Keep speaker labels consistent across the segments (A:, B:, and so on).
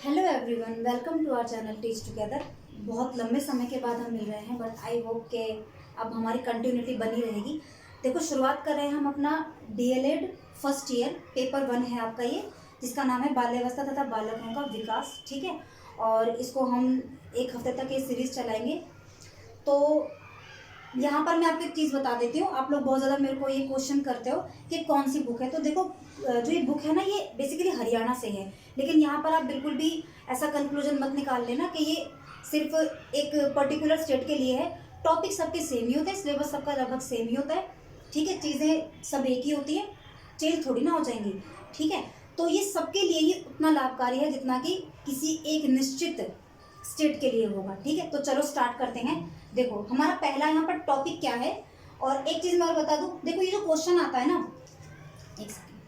A: Hello everyone, welcome to our channel teach together. बहुत लंबे समय के बाद हम मिल रहे हैं, बट आई होप के अब हमारी कंटिन्यूटी बनी रहेगी। देखो, शुरुआत कर रहे हैं हम अपना डीएलएड फर्स्ट ईयर, पेपर 1 है आपका ये, जिसका नाम है बाल्यावस्था तथा बालकों का विकास। ठीक है, और इसको हम एक हफ्ते तक ये सीरीज चलाएंगे। तो यहाँ पर मैं आपको एक चीज़ बता देती हूँ। आप लोग बहुत ज़्यादा मेरे को ये क्वेश्चन करते हो कि कौन सी बुक है। तो देखो, जो ये बुक है ना, ये बेसिकली हरियाणा से है, लेकिन यहाँ पर आप बिल्कुल भी ऐसा कंक्लूजन मत निकाल लेना कि ये सिर्फ एक पर्टिकुलर स्टेट के लिए है। टॉपिक सबके सेम ही होते हैं, सिलेबस सबका लगभग सेम ही होता है। ठीक है, चीज़ें सब एक ही होती है, चेंज थोड़ी ना हो जाएंगी। ठीक है, तो ये सबके लिए ही उतना लाभकारी है जितना कि किसी एक निश्चित स्टेट के लिए होगा। ठीक है, तो चलो स्टार्ट करते हैं। देखो, हमारा पहला यहाँ पर टॉपिक क्या है, और एक चीज मैं और बता दूं। देखो, ये जो क्वेश्चन आता है ना, एक सेकंड,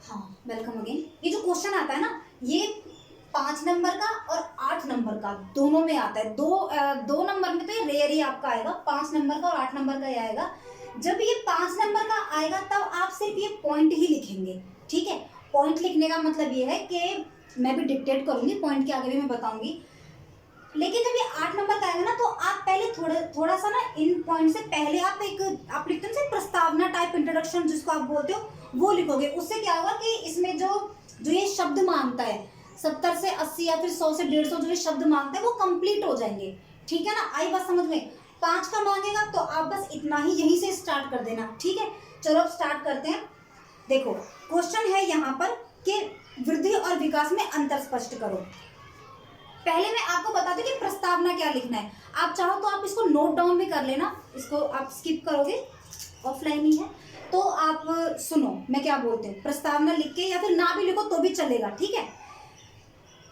A: हाँ, वेलकम अगेन। ये जो क्वेश्चन आता है ना, ये 5 नंबर का और 8 नंबर का दोनों में आता है। दो नंबर में तो ये रेयर ही आपका आएगा, 5 नंबर का और 8 नंबर का ही आएगा। जब ये 5 नंबर का आएगा तब आप सिर्फ ये पॉइंट ही लिखेंगे। ठीक है, पॉइंट लिखने का मतलब ये है कि मैं भी डिक्टेट करूंगी, पॉइंट के आगे भी मैं बताऊंगी। लेकिन जब ये 8 नंबर का आएगा ना, तो आप पहले थोड़ा सा ना इन पॉइंट से पहले आप लिखते हैं प्रस्तावना टाइप इंट्रोडक्शन, जिसको आप बोलते हो, वो लिखोगे। उससे क्या होगा कि इसमें जो जो ये शब्द मांगता है, 70 से 80 या फिर 100 से 150 जो ये शब्द मांगता है, वो कंप्लीट हो जाएंगे। ठीक है ना, आई बात समझ में। 5 का मांगेगा तो आप बस इतना ही यहीं से स्टार्ट कर देना। ठीक है, चलो अब स्टार्ट करते हैं। देखो, क्वेश्चन है यहाँ पर कि वृद्धि और विकास में अंतर स्पष्ट करो। पहले मैं आपको बता दूं कि प्रस्तावना क्या लिखना है। आप चाहो तो आप इसको नोट डाउन भी कर लेना, इसको आप स्किप करोगे, ऑफलाइन ही है, तो आप सुनो मैं क्या बोलते हैं। प्रस्तावना लिख के या फिर ना भी लिखो तो भी चलेगा। ठीक है,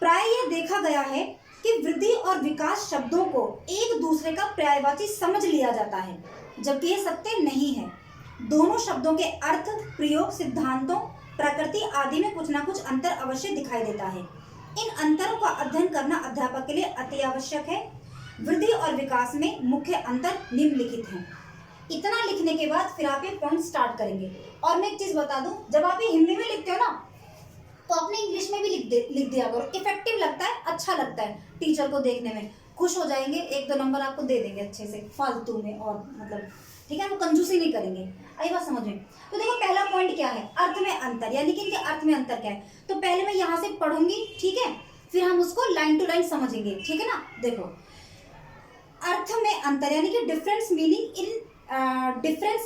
A: प्राय यह देखा गया है कि वृद्धि और विकास शब्दों को एक दूसरे का पर्यायवाची समझ लिया जाता है, जबकि यह सत्य नहीं है। दोनों शब्दों के अर्थ, प्रयोग, सिद्धांतों, प्रकृति आदि में कुछ ना कुछ अंतर अवश्य दिखाई देता है। इन अंतरों का अध्ययन करना अध्यापक के लिए अति आवश्यक है। वृद्धि और विकास में मुख्य अंतर निम्नलिखित हैं। इतना लिखने के बाद फिर आप ये पॉइंट स्टार्ट करेंगे। और मैं एक चीज बता दूं, जब आप ये हिंदी में लिखते हो ना, तो अपने इंग्लिश में भी लिख दिया करो। इफेक्टिव लगता है, अच्छा लगता है, टीचर को देखने में खुश हो जाएंगे, 1-2 नंबर आपको दे देंगे अच्छे से, फालतू में, और मतलब ठीक है, वो कंजूसी नहीं करेंगे। आई बात समझ में। तो देखो, पहला पॉइंट क्या है, अर्थ में अंतर, यानी कि इनके अर्थ में अंतर क्या है। तो पहले मैं यहाँ से पढ़ूंगी, ठीक है, फिर हम उसको लाइन टू लाइन समझेंगे। ठीक है ना। देखो, अर्थ में अंतर यानी कि डिफरेंस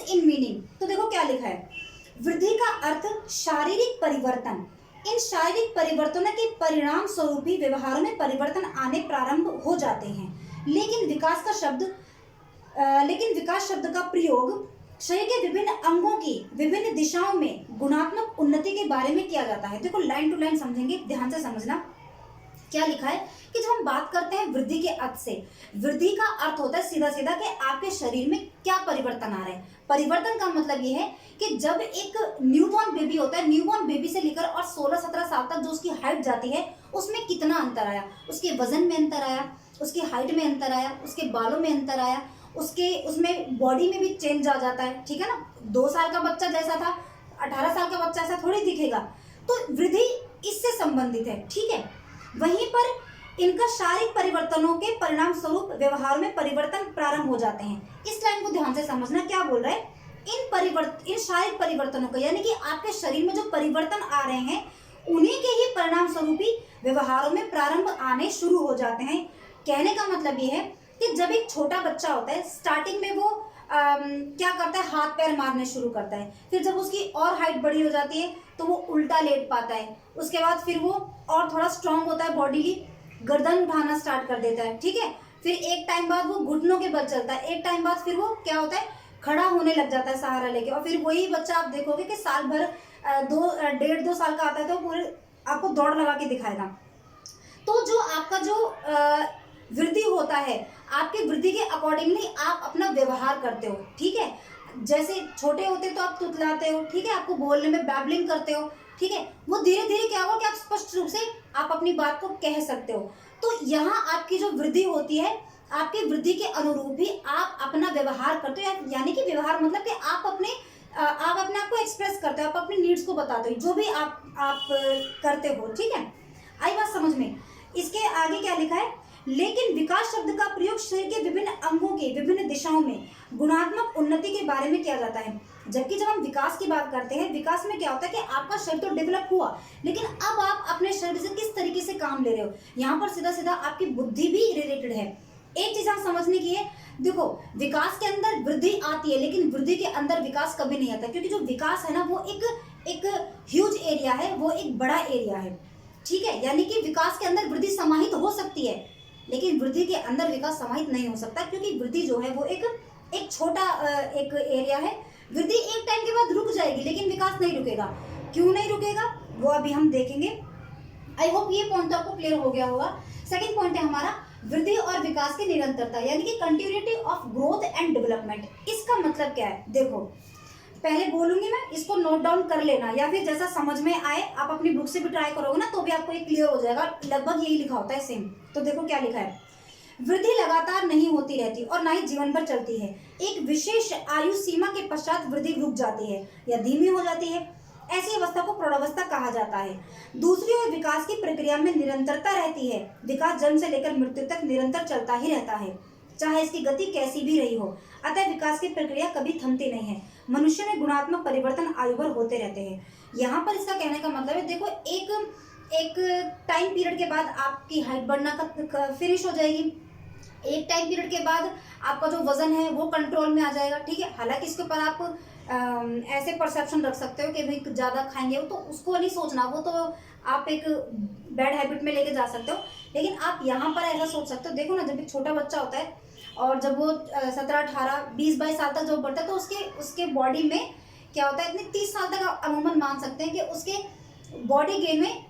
A: इन मीनिंग। तो देखो क्या लिखा है, वृद्धि का अर्थ शारीरिक परिवर्तन। इन शारीरिक परिवर्तनों के परिणाम स्वरूप ही व्यवहारों में परिवर्तन आने प्रारंभ हो जाते हैं। लेकिन विकास शब्द का प्रयोग शरीर के विभिन्न अंगों की विभिन्न दिशाओं में गुणात्मक उन्नति के बारे में किया जाता है। देखो, लाइन टू लाइन समझेंगे, ध्यान से समझना। क्या लिखा है कि जब हम बात करते हैं वृद्धि के अर्थ से, वृद्धि का अर्थ होता है सीधा सीधा कि आपके शरीर में क्या परिवर्तन आ रहा है। परिवर्तन का मतलब ये है कि जब एक न्यूबॉर्न बेबी होता है, न्यूबॉर्न बेबी से लेकर और 16-17 साल तक जो उसकी हाइट जाती है, उसमें कितना अंतर आया, उसके वजन में अंतर आया, उसकी हाइट में अंतर आया, उसके बालों में अंतर आया, उसमें बॉडी में भी चेंज आ जाता है। ठीक है ना, 2 साल का बच्चा जैसा था, 18 साल का बच्चा ऐसा थोड़ी दिखेगा। तो वृद्धि इससे संबंधित है। ठीक है, वहीं पर इनका शारीरिक परिवर्तनों के परिणाम स्वरूप व्यवहार में परिवर्तन प्रारंभ हो जाते हैं। इस लाइन को ध्यान से समझना, क्या बोल रहा है, इन शारीरिक परिवर्तनों का, यानी कि आपके शरीर में जो परिवर्तन आ रहे हैं, उन्हीं के ही परिणाम स्वरूप ही व्यवहारों में प्रारंभ आने शुरू हो जाते हैं। कहने का मतलब ये है कि जब एक छोटा बच्चा होता है, स्टार्टिंग में वो क्या करता है, हाथ पैर मारने शुरू करता है। फिर जब उसकी और हाइट बड़ी हो जाती है तो वो उल्टा लेट पाता है। उसके बाद फिर वो और थोड़ा स्ट्रांग होता है, बॉडीली गर्दन उठाना स्टार्ट कर देता है। ठीक है, फिर एक टाइम बाद वो घुटनों के बल चलता है। एक टाइम बाद फिर वो क्या होता है, खड़ा होने लग जाता है सहारा लेके। और फिर वही बच्चा आप देखोगे कि साल भर 1.5-2 साल का आता है तो पूरे आपको दौड़ लगा के दिखाएगा। तो जो आपका जो वृद्धि होता है, आपकी वृद्धि के अकॉर्डिंगली आप अपना व्यवहार करते हो। ठीक है, जैसे छोटे होते तो आप तुतलाते हो, ठीक है, आपको बोलने में बैबलिंग करते हो। ठीक है, वो धीरे धीरे क्या होगा कि आप स्पष्ट रूप से आप अपनी बात को कह सकते हो। तो यहाँ आपकी जो वृद्धि होती है, आपकी वृद्धि के अनुरूप ही आप अपना व्यवहार करते हो, यानी कि व्यवहार मतलब कि आप अपने आप अपने आप को एक्सप्रेस करते हो, आप अपनी नीड्स को बताते हो, जो भी आप करते हो, ठीक है। आई बात समझ में। इसके आगे क्या लिखा है, लेकिन विकास शब्द का प्रयोग शरीर के विभिन्न अंगों के विभिन्न दिशाओं में गुणात्मक उन्नति के बारे में किया जाता है। जबकि जब हम विकास की बात करते हैं, विकास में क्या होता है कि आपका शरीर तो डेवलप हुआ, लेकिन अब आप अपने शरीर से किस तरीके से काम ले रहे हो, यहाँ पर सीधा सीधा आपकी बुद्धि भी रिलेटेड है। एक चीज हम समझने की है, देखो विकास के अंदर वृद्धि आती है, लेकिन वृद्धि के अंदर विकास कभी नहीं आता, क्योंकि जो विकास है ना वो एक ह्यूज एरिया है, वो एक बड़ा एरिया है, ठीक है। यानी कि विकास के अंदर वृद्धि समाहित हो सकती है, लेकिन वृद्धि के अंदर विकास समाहित नहीं हो सकता, क्योंकि वृद्धि जो है वो एक छोटा एक एरिया है। वृद्धि एक टाइम के बाद रुक जाएगी, लेकिन विकास नहीं रुकेगा। क्यों नहीं रुकेगा वो अभी हम देखेंगे। आई होप ये पॉइंट तो आपको क्लियर हो गया होगा। सेकंड पॉइंट है हमारा वृद्धि और विकास की निरंतरता, यानी कि continuity of growth and development. इसका मतलब क्या है, देखो पहले बोलूंगी मैं, इसको नोट डाउन कर लेना, या फिर जैसा समझ में आए आप अपनी बुक से भी ट्राई करोगे ना तो भी आपको ये क्लियर हो जाएगा। लगभग यही लिखा होता है सेम। तो देखो क्या लिखा है, वृद्धि लगातार नहीं होती रहती और ना ही जीवन भर चलती है। एक विशेष आयु सीमा के पश्चात वृद्धि रुक जाती है या धीमी हो जाती है। ऐसी अवस्था को प्रौढ़ावस्था कहा जाता है। दूसरी ओर विकास की प्रक्रिया में निरंतरता रहती है। विकास जन्म से लेकर मृत्यु तक निरंतर चलता ही रहता है, चाहे इसकी गति कैसी भी रही हो। अतः विकास की प्रक्रिया कभी थमती नहीं है। मनुष्य में गुणात्मक परिवर्तन आयु भर होते रहते हैं। यहाँ पर इसका कहने का मतलब है, देखो एक टाइम पीरियड के बाद आपकी हाइट बढ़ना फिनिश हो जाएगी। एक टाइम पीरियड के बाद आपका जो वजन है वो कंट्रोल में आ जाएगा, ठीक है। हालांकि इसके ऊपर आप ऐसे परसेप्शन रख सकते हो कि भाई ज़्यादा खाएंगे तो उसको नहीं सोचना, वो तो आप एक बैड हैबिट में लेके जा सकते हो। लेकिन आप यहाँ पर ऐसा सोच सकते हो, देखो ना जब एक छोटा बच्चा होता है और जब वो 17, 18, 20, 22 साल तक जब बढ़ता है तो उसके बॉडी में क्या होता है, इतने 30 साल तक अमूमन मान सकते हैं कि उसके बॉडी गेन में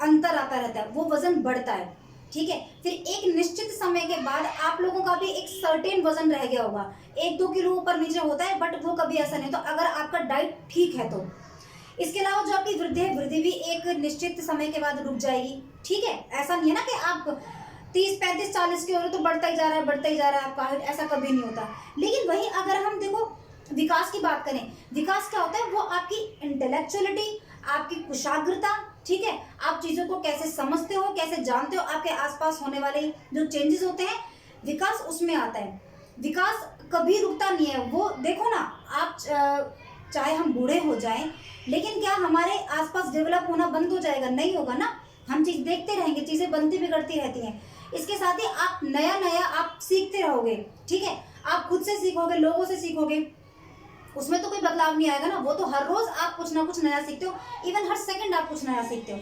A: अंतर आता रहता है, वो वजन बढ़ता है, ठीक है। फिर एक निश्चित समय के बाद आप लोगों का भी एक सर्टेन वजन रह गया होगा, 1-2 किलो ऊपर नीचे होता है, बट वो कभी ऐसा नहीं। तो अगर आपका डाइट ठीक है तो इसके अलावा जो आपकी वृद्धि है, वृद्धि भी एक निश्चित समय के बाद रुक जाएगी, ठीक है। ऐसा नहीं है ना कि आप 30, 35, 40 की हो रहे तो बढ़ता ही जा रहा है, बढ़ता ही जा रहा है आपका हाइट, ऐसा कभी नहीं होता। लेकिन वही अगर हम देखो विकास की बात करें, विकास क्या होता है, वो आपकी इंटेलेक्चुअलिटी, आपकी कुशाग्रता, ठीक है, आप चीज़ों को कैसे समझते हो, कैसे जानते हो, आपके आसपास होने वाले जो चेंजेस होते हैं, विकास उसमें आता है। विकास कभी रुकता नहीं है। वो देखो ना, आप चाहे हम बूढ़े हो जाएं, लेकिन क्या हमारे आसपास डेवलप होना बंद हो जाएगा? नहीं होगा ना। हम चीज़ देखते रहेंगे, चीज़ें बनती बिगड़ती रहती हैं। इसके साथ ही आप नया नया आप सीखते रहोगे, ठीक है। आप खुद से सीखोगे, लोगों से सीखोगे, उसमें तो कोई बदलाव नहीं आएगा ना। वो तो हर रोज आप कुछ ना कुछ नया सीखते हो, इवन हर सेकंड आप कुछ नया सीखते हो।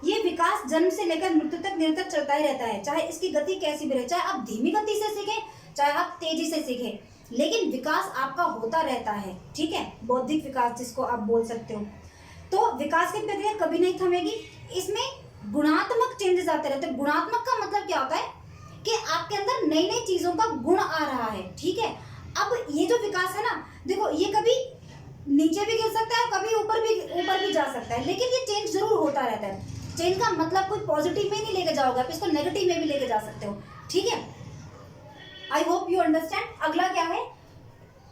A: ये विकास जन्म से लेकर मृत्यु तक निरंतर चलता ही रहता है, चाहे इसकी गति कैसी भी रहे, चाहे आप धीमी गति से सीखें, चाहे आप तेजी से सीखें, लेकिन विकास आपका होता रहता है, ठीक है। बौद्धिक विकास जिसको आप बोल सकते हो। तो विकास की प्रक्रिया कभी नहीं थमेगी। इसमें गुणात्मक चेंजेस आते रहते हैं। गुणात्मक का मतलब क्या होता है कि आपके अंदर नई नई चीजों का गुण आ रहा है, ठीक है। अब ये जो विकास है ना, देखो ये कभी नीचे भी गिर सकता है, कभी ऊपर भी जा सकता है, लेकिन ये चेंज जरूर होता रहता है। चेंज का मतलब कोई पॉजिटिव में नहीं लेके जाओगे आप, इसको नेगेटिव में भी लेके जा सकते हो, ठीक है। आई होप यू अंडरस्टैंड। अगला क्या है,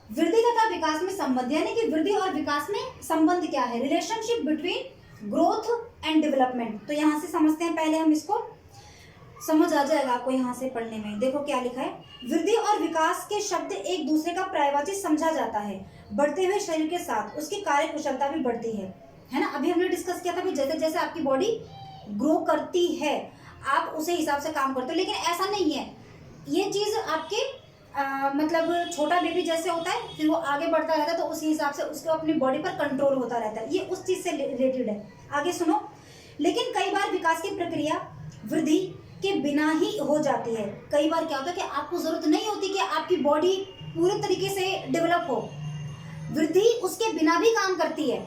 A: वृद्धि तथा विकास में संबंध, यानी कि वृद्धि और विकास में संबंध क्या है, relationship between growth and development. तो यहाँ से समझते हैं, पहले हम इसको समझ आ जाएगा आपको यहाँ से पढ़ने में। देखो क्या लिखा है, वृद्धि और विकास के शब्द एक दूसरे का पर्यायवाची समझा जाता है। बढ़ते हुए शरीर के साथ उसकी कार्य कुशलता भी बढ़ती है ना। अभी हमने डिस्कस किया था कि जैसे जैसे आपकी बॉडी ग्रो करती है आप उसे हिसाब से काम करते हो, लेकिन ऐसा नहीं है। ये चीज़ आपके मतलब छोटा बेबी जैसे होता है, फिर वो आगे बढ़ता रहता है तो उसी हिसाब से उसको अपनी बॉडी पर कंट्रोल होता रहता है। ये उस चीज़ से रिलेटेड है। आगे सुनो, लेकिन कई बार विकास की प्रक्रिया वृद्धि के बिना ही हो जाती है। कई बार क्या होता है कि आपको जरूरत नहीं होती कि आपकी बॉडी पूरे तरीके से डेवलप हो, वृद्धि उसके बिना भी काम करती है।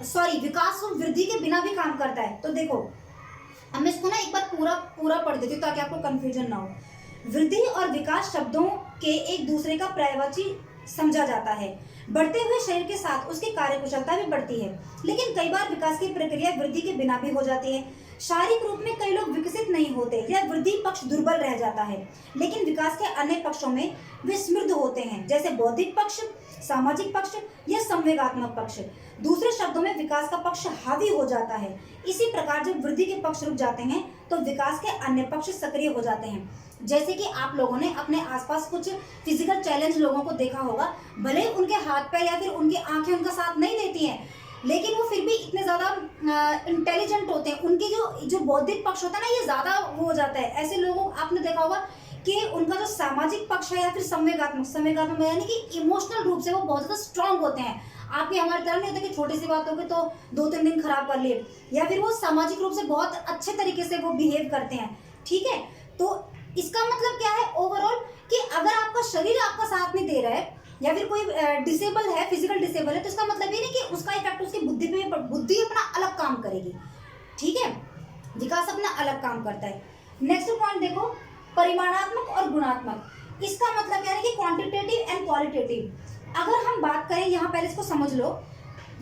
A: सॉरी, विकास वृद्धि के बिना भी काम करता है। तो देखो हम इसको ना एक बार पूरा पढ़ देती हूँ ताकि आपको कंफ्यूजन ना हो। वृद्धि और विकास शब्दों के एक दूसरे का पर्यायवाची समझा जाता है। बढ़ते हुए शरीर के साथ उसकी कार्यकुशलता भी बढ़ती है। लेकिन कई बार विकास की प्रक्रिया वृद्धि के बिना भी हो जाती है। शारीरिक रूप में कई लोग विकसित नहीं होते या वृद्धि पक्ष दुर्बल रह जाता है, लेकिन विकास के अन्य पक्षों में वे समृद्ध होते हैं, जैसे बौद्धिक पक्ष, सामाजिक पक्ष या संवेगात्मक पक्ष। दूसरे शब्दों में विकास का पक्ष हावी हो जाता है। इसी प्रकार जब वृद्धि के पक्ष रुक जाते हैं तो विकास के अन्य पक्ष सक्रिय हो जाते हैं। जैसे कि आप लोगों ने अपने आसपास कुछ फिजिकल चैलेंज लोगों को देखा होगा, भले ही उनके हाथ पैर या फिर उनकी आंखें उनका साथ नहीं देती हैं, लेकिन वो फिर भी इतने ज़्यादा इंटेलिजेंट होते हैं, उनकी जो बौद्धिक पक्ष होता है ना, ये ज़्यादा हो जाता है। ऐसे लोगों आपने देखा होगा कि उनका जो सामाजिक पक्ष है या फिर संवेगात्मक यानी कि इमोशनल रूप से वो बहुत ज़्यादा स्ट्रांग होते हैं। आपके हमारे तरह नहीं होता कि छोटी सी बात होगी तो 2-3 दिन खराब कर लिए, या फिर वो सामाजिक रूप से बहुत अच्छे तरीके से वो बिहेव करते हैं। ठीक है, तो इसका मतलब क्या है ओवरऑल, कि अगर आपका शरीर आपका साथ नहीं दे रहा है या फिर कोई डिसेबल है, फिजिकल डिसेबल है, तो इसका मतलब ये नहीं कि उसका इफेक्ट उसकी बुद्धि अपना अलग काम करेगी। ठीक है, विकास अपना अलग काम करता है। नेक्स्ट पॉइंट देखो, परिमाणात्मक और गुणात्मक। इसका मतलब क्या है कि क्वांटिटेटिव एंड क्वालिटेटिव। अगर हम बात करें, यहाँ पहले इसको समझ लो,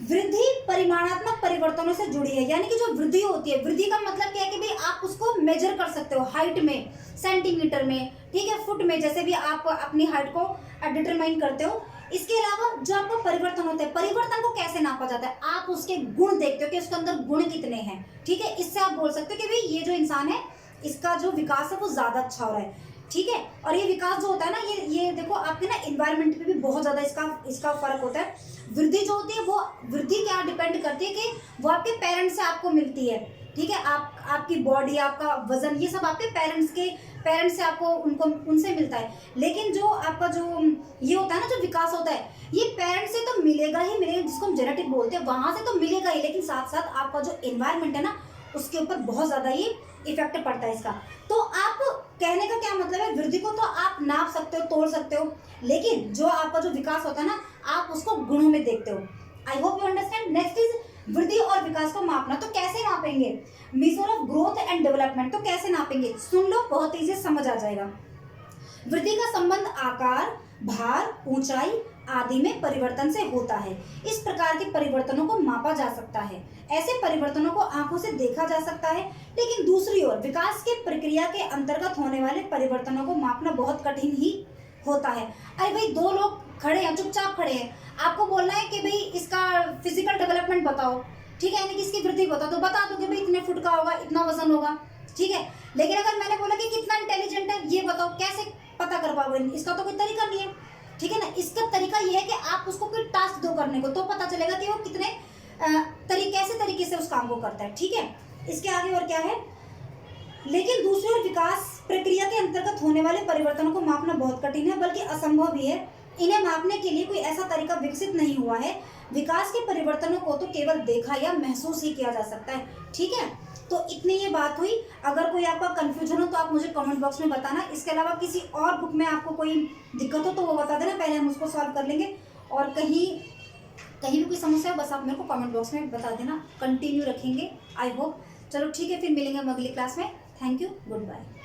A: वृद्धि परिमाणात्मक परिवर्तनों से जुड़ी है। यानी कि जो वृद्धि होती है, वृद्धि का मतलब क्या है कि भाई आप उसको मेजर कर सकते हो हाइट में, सेंटीमीटर में, ठीक है, फुट में, जैसे भी आप अपनी हाइट को डिटरमाइन करते हो। इसके अलावा जो आपका परिवर्तन होता है, परिवर्तन को कैसे नापा जाता है, आप उसके गुण देखते हो कि उसके अंदर गुण कितने हैं। ठीक है, इससे आप बोल सकते हो कि भाई ये जो इंसान है इसका जो विकास है वो ज्यादा अच्छा हो रहा है। ठीक है, और ये विकास जो होता है ना, ये देखो आपके ना इन्वायरमेंट पे भी बहुत ज्यादा इसका फर्क होता है। वृद्धि जो होती है वो वृद्धि क्या डिपेंड करती है कि वो आपके पेरेंट्स से आपको मिलती है। ठीक है, आपकी बॉडी, आपका वजन, ये सब आपके पेरेंट्स से आपको उनसे मिलता है। लेकिन जो आपका जो ये होता है ना, जो विकास होता है, ये पेरेंट्स से तो मिलेगा ही मिलेगा, जिसको हम जेनेटिक बोलते हैं, वहां से तो मिलेगा ही, लेकिन साथ साथ आपका जो एनवायरमेंट है ना, उसके ऊपर बहुत ज्यादा ये इफेक्ट पड़ता है इसका। तो आप कहने का क्या मतलब है, वृद्धि को तो आप नाप सकते हो, तोड़ सकते हो, लेकिन जो आपका जो विकास होता है ना, आप उसको गुणों में देखते हो। I hope you understand. Next is वृद्धि और विकास को मापना। तो कैसे नापेंगे, measure of growth and development. तो कैसे नापेंगे, सुन लो, बहुत ईजी समझ आ जाएगा। वृद्धि का संबंध आकार, भार, ऊंचाई आदि में परिवर्तन से होता है। इस प्रकार के परिवर्तनों को मापा जा सकता है। ऐसे परिवर्तनों को आंखों से देखा जा सकता है, लेकिन दूसरी ओर विकास की प्रक्रिया के अंतर्गत होने वाले परिवर्तनों को मापना बहुत कठिन ही होता है। अरे भाई, 2 लोग खड़े हैं, चुपचाप खड़े हैं, आपको बोलना है कि भाई इसका फिजिकल डेवलपमेंट बताओ, ठीक है, यानी कि इसकी वृद्धि बताओ, तो बता दो कि भाई इतने फुट का होगा, इतना वजन होगा। ठीक है, लेकिन अगर मैंने बोला कि कितना इंटेलिजेंट है ये बताओ, कैसे पता कर पाओगे, इसका तो कोई तरीका नहीं है। ठीक है ना, इसका तरीका ये है कि आप उसको कोई टास्क दो करने को, तो पता चलेगा कि वो कितने कैसे तरीके से उस काम को करता है। ठीक है, इसके आगे और क्या है, लेकिन दूसरी ओर विकास प्रक्रिया के अंतर्गत होने वाले परिवर्तनों को मापना बहुत कठिन है, बल्कि असंभव भी है। इन्हें मापने के लिए कोई ऐसा तरीका विकसित नहीं हुआ है। विकास के परिवर्तनों को तो केवल देखा या महसूस ही किया जा सकता है। ठीक है, तो इतनी ये बात हुई। अगर कोई आपका कंफ्यूजन हो तो आप मुझे कमेंट बॉक्स में बताना। इसके अलावा किसी और बुक में आपको कोई दिक्कत हो तो वो बता देना, पहले हम उसको सॉल्व कर लेंगे। और कहीं भी कोई समस्या हो बस आप मेरे को कमेंट बॉक्स में बता देना, कंटिन्यू रखेंगे। I hope. चलो ठीक है, फिर मिलेंगे हम अगली क्लास में। Thank you, good bye.